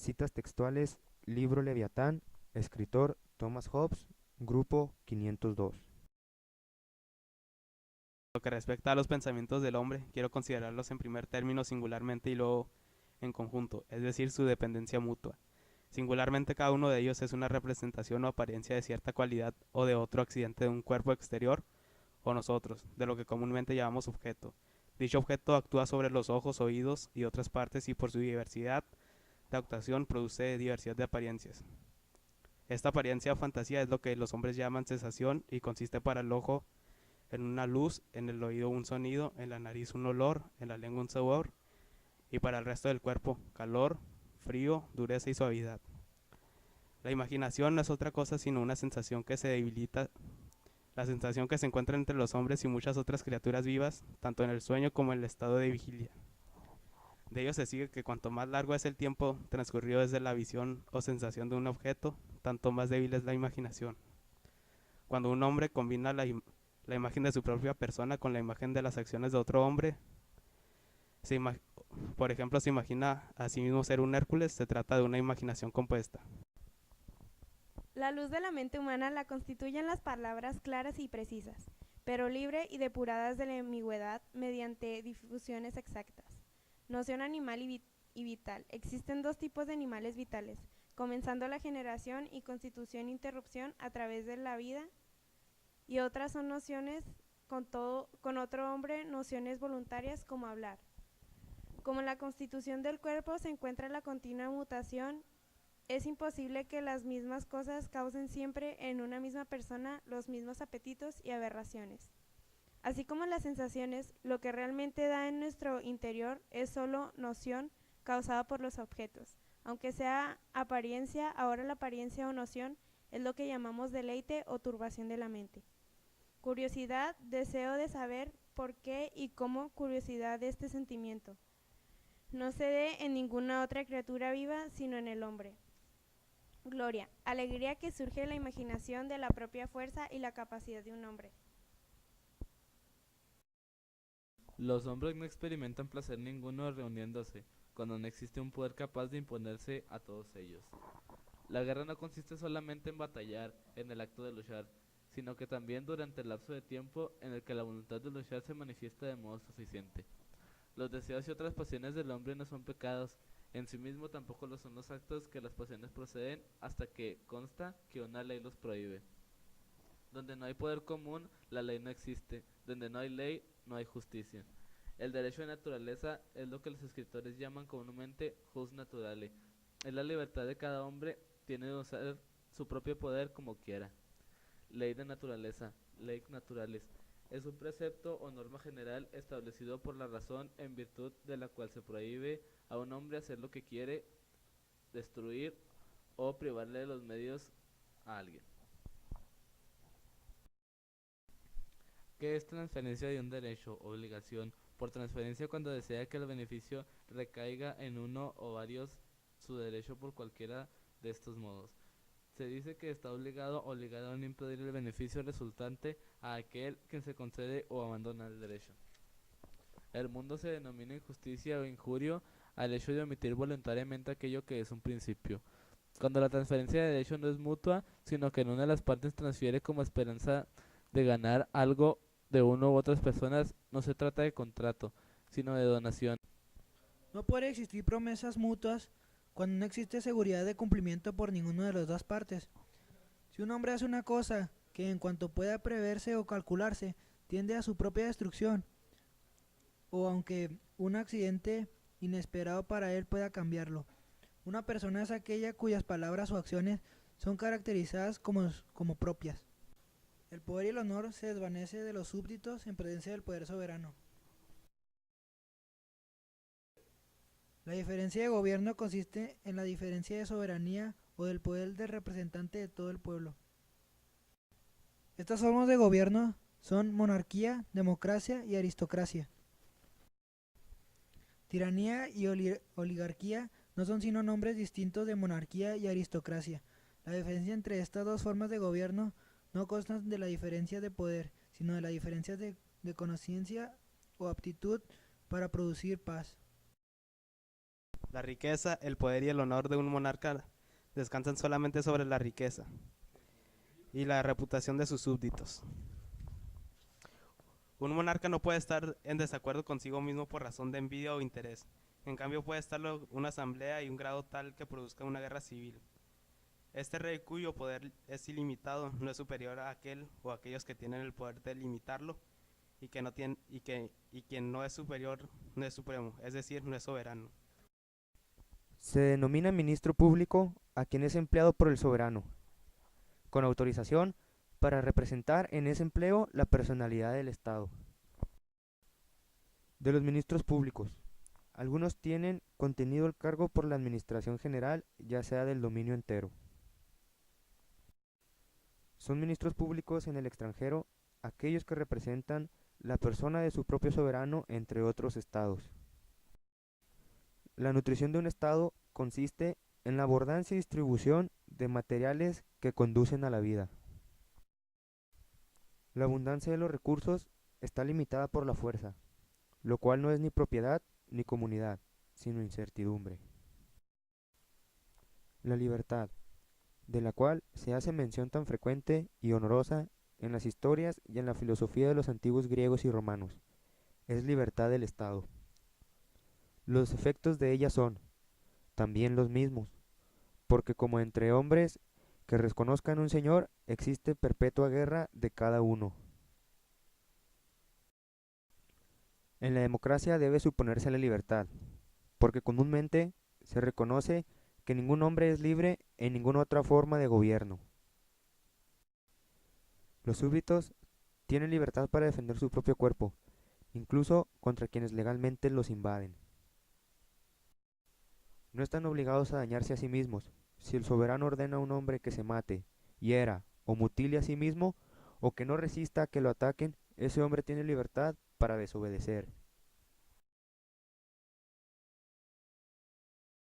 Citas textuales, libro Leviatán, escritor Thomas Hobbes, grupo 502. Lo que respecta a los pensamientos del hombre, quiero considerarlos en primer término singularmente y luego en conjunto, es decir, su dependencia mutua. Singularmente cada uno de ellos es una representación o apariencia de cierta cualidad o de otro accidente de un cuerpo exterior o nosotros, de lo que comúnmente llamamos objeto. Dicho objeto actúa sobre los ojos, oídos y otras partes y por su diversidad de actuación produce diversidad de apariencias. Esta apariencia o fantasía es lo que los hombres llaman sensación y consiste para el ojo en una luz, en el oído un sonido, en la nariz un olor, en la lengua un sabor y para el resto del cuerpo calor, frío, dureza y suavidad. La imaginación no es otra cosa sino una sensación que se debilita, la sensación que se encuentra entre los hombres y muchas otras criaturas vivas, tanto en el sueño como en el estado de vigilia. De ello se sigue que cuanto más largo es el tiempo transcurrido desde la visión o sensación de un objeto, tanto más débil es la imaginación. Cuando un hombre combina la imagen de su propia persona con la imagen de las acciones de otro hombre, se por ejemplo, se imagina a sí mismo ser un Hércules, se trata de una imaginación compuesta. La luz de la mente humana la constituyen las palabras claras y precisas, pero libre y depuradas de la ambigüedad mediante difusiones exactas. Noción animal y vital. Existen dos tipos de animales vitales, comenzando la generación y constitución e interrupción a través de la vida, y otras son nociones con otro hombre, nociones voluntarias como hablar. Como en la constitución del cuerpo se encuentra la continua mutación, es imposible que las mismas cosas causen siempre en una misma persona los mismos apetitos y aberraciones. Así como las sensaciones, lo que realmente da en nuestro interior es solo noción causada por los objetos. Aunque sea apariencia, ahora la apariencia o noción es lo que llamamos deleite o turbación de la mente. Curiosidad, deseo de saber por qué y cómo, curiosidad de este sentimiento. No se dé en ninguna otra criatura viva, sino en el hombre. Gloria, alegría que surge de la imaginación de la propia fuerza y la capacidad de un hombre. Los hombres no experimentan placer ninguno reuniéndose, cuando no existe un poder capaz de imponerse a todos ellos. La guerra no consiste solamente en batallar, en el acto de luchar, sino que también durante el lapso de tiempo en el que la voluntad de luchar se manifiesta de modo suficiente. Los deseos y otras pasiones del hombre no son pecados, en sí mismo tampoco lo son los actos que las pasiones proceden hasta que consta que una ley los prohíbe. Donde no hay poder común, la ley no existe. Donde no hay ley, no hay justicia. El derecho de naturaleza es lo que los escritores llaman comúnmente jus naturale. Es la libertad de cada hombre, tiene de usar su propio poder como quiera. Ley de naturaleza, ley naturalis, es un precepto o norma general establecido por la razón en virtud de la cual se prohíbe a un hombre hacer lo que quiere, destruir o privarle de los medios a alguien. ¿Qué es transferencia de un derecho, obligación? Por transferencia cuando desea que el beneficio recaiga en uno o varios su derecho por cualquiera de estos modos. Se dice que está obligado o obligado a no impedir el beneficio resultante a aquel que se concede o abandona el derecho. El mundo se denomina injusticia o injurio al hecho de omitir voluntariamente aquello que es un principio. Cuando la transferencia de derecho no es mutua, sino que en una de las partes transfiere como esperanza de ganar algo de uno u otras personas, no se trata de contrato, sino de donación. No puede existir promesas mutuas cuando no existe seguridad de cumplimiento por ninguna de las dos partes. Si un hombre hace una cosa que en cuanto pueda preverse o calcularse tiende a su propia destrucción, o aunque un accidente inesperado para él pueda cambiarlo, una persona es aquella cuyas palabras o acciones son caracterizadas como propias. El poder y el honor se desvanece de los súbditos en presencia del poder soberano. La diferencia de gobierno consiste en la diferencia de soberanía o del poder del representante de todo el pueblo. Estas formas de gobierno son monarquía, democracia y aristocracia. Tiranía y oligarquía no son sino nombres distintos de monarquía y aristocracia. La diferencia entre estas dos formas de gobierno no consta de la diferencia de poder, sino de la diferencia de conciencia o aptitud para producir paz. La riqueza, el poder y el honor de un monarca descansan solamente sobre la riqueza y la reputación de sus súbditos. Un monarca no puede estar en desacuerdo consigo mismo por razón de envidia o interés. En cambio puede estarlo una asamblea y un grado tal que produzca una guerra civil. Este rey, cuyo poder es ilimitado, no es superior a aquel o a aquellos que tienen el poder de limitarlo, y que no tiene, y quien no es superior no es supremo, es decir, no es soberano. Se denomina ministro público a quien es empleado por el soberano, con autorización para representar en ese empleo la personalidad del Estado. De los ministros públicos, algunos tienen contenido el cargo por la administración general, ya sea del dominio entero. Son ministros públicos en el extranjero aquellos que representan la persona de su propio soberano entre otros estados. La nutrición de un estado consiste en la abundancia y distribución de materiales que conducen a la vida. La abundancia de los recursos está limitada por la fuerza, lo cual no es ni propiedad ni comunidad, sino incertidumbre. La libertad, de la cual se hace mención tan frecuente y honrosa en las historias y en la filosofía de los antiguos griegos y romanos, es libertad del Estado. Los efectos de ella son también los mismos, porque como entre hombres que reconozcan un señor existe perpetua guerra de cada uno. En la democracia debe suponerse la libertad, porque comúnmente se reconoce que ningún hombre es libre en ninguna otra forma de gobierno. Los súbditos tienen libertad para defender su propio cuerpo, incluso contra quienes legalmente los invaden. No están obligados a dañarse a sí mismos. Si el soberano ordena a un hombre que se mate, hiera o mutile a sí mismo, o que no resista a que lo ataquen, ese hombre tiene libertad para desobedecer.